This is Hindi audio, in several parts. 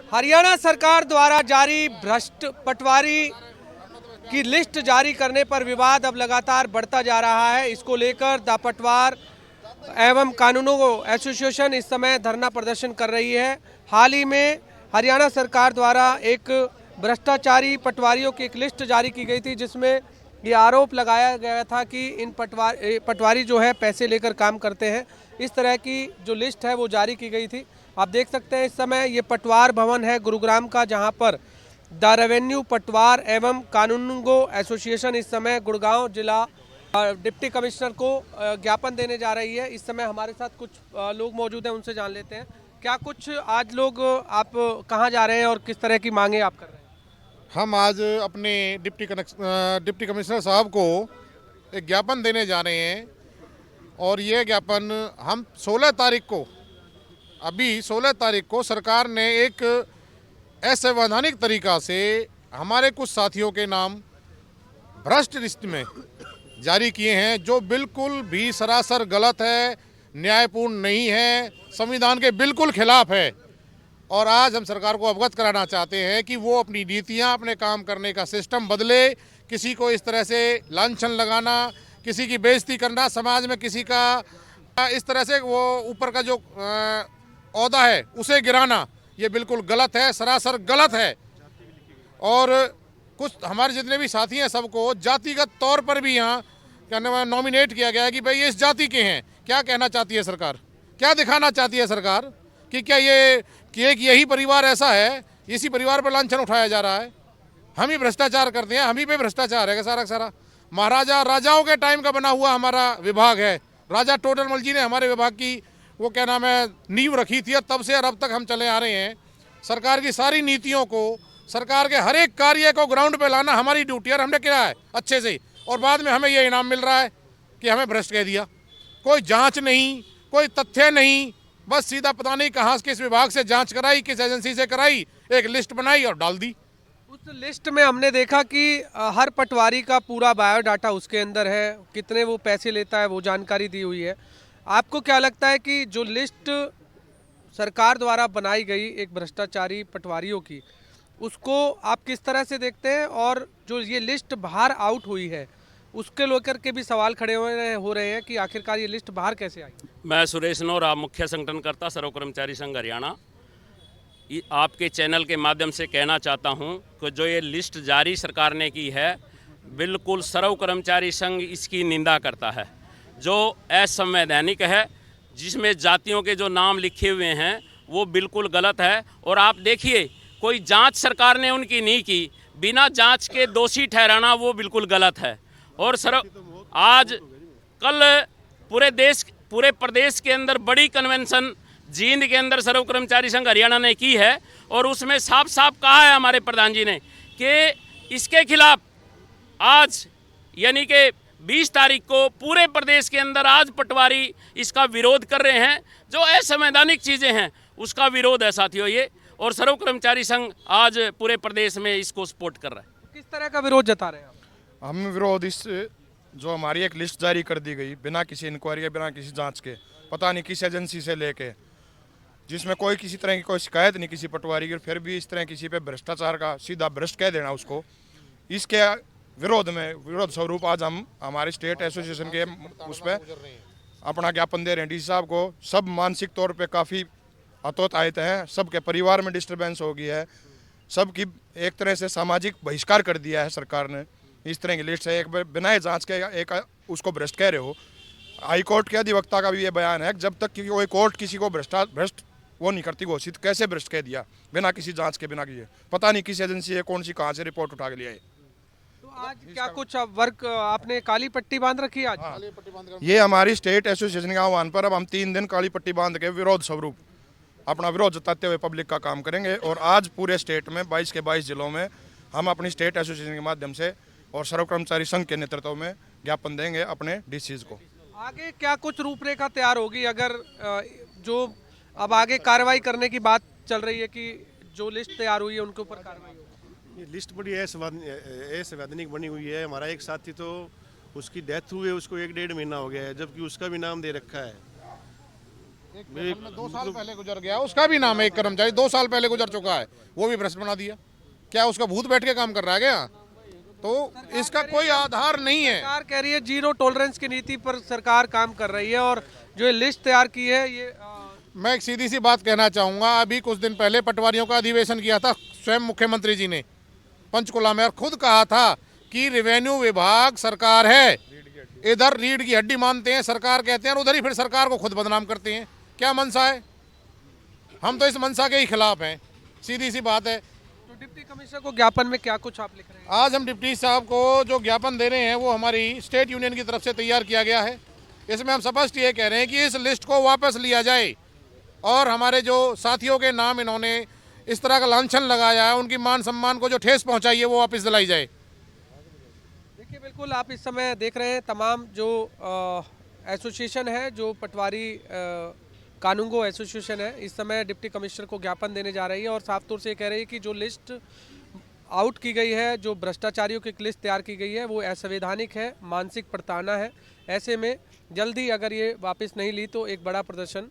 हरियाणा सरकार द्वारा जारी भ्रष्ट पटवारी की लिस्ट जारी करने पर विवाद अब लगातार बढ़ता जा रहा है। इसको लेकर द पटवार एवं कानूनों एसोसिएशन इस समय धरना प्रदर्शन कर रही है। हाल ही में हरियाणा सरकार द्वारा एक भ्रष्टाचारी पटवारियों की एक लिस्ट जारी की गई थी, जिसमें ये आरोप लगाया गया था कि इन पटवारी जो है पैसे लेकर काम करते हैं। इस तरह की जो लिस्ट है वो जारी की गई थी। आप देख सकते हैं इस समय ये पटवार भवन है गुरुग्राम का, जहां पर द रेवेन्यू पटवार एवं कानूनगो एसोसिएशन इस समय गुड़गांव जिला डिप्टी कमिश्नर को ज्ञापन देने जा रही है। इस समय हमारे साथ कुछ लोग मौजूद हैं, उनसे जान लेते हैं क्या कुछ आज लोग आप कहाँ जा रहे हैं और किस तरह की मांगे आप कर रहे हैं। हम आज अपने डिप्टी कमिश्नर साहब को एक ज्ञापन देने जा रहे हैं और ये ज्ञापन हम 16 तारीख को सरकार ने एक असंवैधानिक तरीका से हमारे कुछ साथियों के नाम भ्रष्ट लिस्ट में जारी किए हैं, जो बिल्कुल भी सरासर गलत है, न्यायपूर्ण नहीं है, संविधान के बिल्कुल खिलाफ है। और आज हम सरकार को अवगत कराना चाहते हैं कि वो अपनी नीतियां, अपने काम करने का सिस्टम बदले। किसी को इस तरह से लांछन लगाना, किसी की बेइज्जती करना, समाज में किसी का इस तरह से वो ऊपर का जो ओहदा है उसे गिराना, ये बिल्कुल गलत है, सरासर गलत है। और कुछ हमारे जितने भी साथी हैं सबको जातिगत तौर पर भी यहाँ नॉमिनेट किया गया है कि भाई ये इस जाति के हैं। क्या कहना चाहती है सरकार, क्या दिखाना चाहती है सरकार कि क्या ये कि एक यही परिवार ऐसा है, इसी परिवार पर लांछन उठाया जा रहा है। हम ही भ्रष्टाचार करते हैं, हम ही पे भ्रष्टाचार है सारा सारा। महाराजा राजाओं के टाइम का बना हुआ हमारा विभाग है। राजा टोडरमल जी ने हमारे विभाग की वो क्या नाम है नींव रखी थी, और तब से और अब तक हम चले आ रहे हैं। सरकार की सारी नीतियों को, सरकार के हर एक कार्य को ग्राउंड पे लाना हमारी ड्यूटी, और हमने किया है अच्छे से। और बाद में हमें ये इनाम मिल रहा है कि हमें भ्रष्ट कह दिया। कोई जांच नहीं, कोई तथ्य नहीं, बस सीधा पता नहीं कहाँ किस विभाग से जांच कराई, किस एजेंसी से कराई, एक लिस्ट बनाई और डाल दी। उस लिस्ट में हमने देखा कि हर पटवारी का पूरा बायोडाटा उसके अंदर है, कितने वो पैसे लेता है वो जानकारी दी हुई है। आपको क्या लगता है कि जो लिस्ट सरकार द्वारा बनाई गई एक भ्रष्टाचारी पटवारियों की, उसको आप किस तरह से देखते हैं? और जो ये लिस्ट बाहर आउट हुई है उसके लेकर के भी सवाल खड़े हो रहे हैं कि आखिरकार ये लिस्ट बाहर कैसे आई। मैं सुरेश नोरा, मुख्य संगठनकर्ता सर्व कर्मचारी संघ हरियाणा, आपके चैनल के माध्यम से कहना चाहता हूं कि जो ये लिस्ट जारी सरकार ने की है, बिल्कुल सर्व कर्मचारी संघ इसकी निंदा करता है। जो असंवैधानिक है, जिसमें जातियों के जो नाम लिखे हुए हैं वो बिल्कुल गलत है। और आप देखिए, कोई जांच सरकार ने उनकी नहीं की, बिना जांच के दोषी ठहराना वो बिल्कुल गलत है। और आज कल पूरे प्रदेश के अंदर बड़ी कन्वेंशन जींद के अंदर सर्व कर्मचारी संघ हरियाणा ने की है, और उसमें साफ साफ कहा है हमारे प्रधान जी ने कि इसके खिलाफ आज यानी कि 20 तारीख को पूरे प्रदेश के अंदर आज पटवारी इसका विरोध कर रहे हैं। जो असंवैधानिक चीज़ें हैं उसका विरोध है साथियों ये, और सर्व कर्मचारी संघ आज पूरे प्रदेश में इसको सपोर्ट कर रहा है। किस तरह का विरोध जता रहे हैं आप? हम विरोध इस जो हमारी एक लिस्ट जारी कर दी गई बिना किसी इंक्वायरी के, बिना किसी जांच के, पता नहीं किस एजेंसी से लेके, जिसमें कोई किसी तरह की कोई शिकायत नहीं किसी पटवारी की, फिर भी इस तरह किसी पे भ्रष्टाचार का सीधा भ्रष्ट कह देना उसको, इसके विरोध स्वरूप आज हम हमारे स्टेट एसोसिएशन के उस पर अपना ज्ञापन दे रहे हैं। डी साहब को सब मानसिक तौर पे काफ़ी हतोत्साहित हैं, सबके परिवार में डिस्टर्बेंस हो गई है, सबकी एक तरह से सामाजिक बहिष्कार कर दिया है सरकार ने। इस तरह की लिस्ट है, एक बिना जांच के एक उसको भ्रष्ट कह रहे हो। हाई कोर्ट के अधिवक्ता का भी ये बयान है कि जब तक कि कोई कोर्ट किसी को भ्रष्ट वो नहीं करती घोषित, कैसे भ्रष्ट कह दिया बिना किसी जांच के, बिना किए, पता नहीं किस एजेंसी है, कौन सी कहाँ से रिपोर्ट उठा के लिया है। तो आज क्या कुछ वर्क आपने काली पट्टी बांध रखी है आज? ये हमारी स्टेट एसोसिएशन के आह्वान पर अब हम 3 दिन काली पट्टी बांध के विरोध स्वरूप अपना विरोध जताते हुए पब्लिक का काम करेंगे। और आज पूरे स्टेट में 22 के 22 जिलों में हम अपनी स्टेट एसोसिएशन के माध्यम से और सर्व कर्मचारी संघ के नेतृत्व में ज्ञापन देंगे अपने डीसीज को। आगे क्या कुछ रूपरेखा तैयार होगी अगर जो अब आगे कार्रवाई करने की बात चल रही है कि जो लिस्ट तैयार हुई है उनके ऊपर कार्रवाई होगी? ये लिस्ट बड़ी असंवैधानिक बनी हुई है। हमारा एक साथी तो उसकी डेथ हुई है, उसको 1 डेढ़ महीना हो गया है, जबकि उसका भी नाम दे रखा है। हमने 2 साल पहले गुजर गया, उसका भी नाम है एक कर्मचारी, 2 साल पहले गुजर चुका है, वो भी भ्रष्ट बना दिया। क्या उसका भूत बैठ के काम कर रहा है क्या? तो इसका कोई आधार नहीं है। सरकार कह रही है जीरो टॉलरेंस की नीति पर सरकार काम कर रही है और जो ये लिस्ट तैयार की है ये मैं एक सीधी सी बात कहना चाहूँगा, अभी कुछ दिन पहले पटवारियों का अधिवेशन किया था स्वयं मुख्यमंत्री जी ने पंचकुला में, और खुद कहा था कि रेवेन्यू विभाग सरकार है, इधर रीढ़ की हड्डी मानते हैं सरकार कहते हैं, और उधर ही फिर सरकार को खुद बदनाम करते हैं। क्या मंशा है? हम तो इस मंशा के ही खिलाफ हैं, सीधी सी बात है। तो डिप्टी कमिश्नर को ज्ञापन में क्या कुछ आप लिख रहे हैं? आज हम डिप्टी साहब को जो ज्ञापन दे रहे हैं वो हमारी स्टेट यूनियन की तरफ से तैयार किया गया है। इसमें हम स्पष्ट ये कह रहे हैं कि इस लिस्ट को वापस लिया जाए और हमारे जो साथियों के नाम इन्होंने इस तरह का लांछन लगाया है, उनकी मान सम्मान को जो ठेस पहुंचाई है वो वापस दिलाई जाए। देखिए बिल्कुल आप इस समय देख रहे हैं तमाम जो एसोसिएशन है, जो पटवारी कानूनगो एसोसिएशन है, इस समय डिप्टी कमिश्नर को ज्ञापन देने जा रही है और साफ तौर से कह रही है कि जो लिस्ट आउट की गई है, जो भ्रष्टाचारियों की लिस्ट तैयार की गई है वो असंवैधानिक है, मानसिक प्रताड़ना है। ऐसे में जल्दी अगर ये वापस नहीं ली तो एक बड़ा प्रदर्शन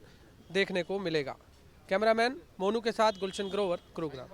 देखने को मिलेगा। कैमरामैन मोनू के साथ गुलशन ग्रोवर, गुरुग्राम।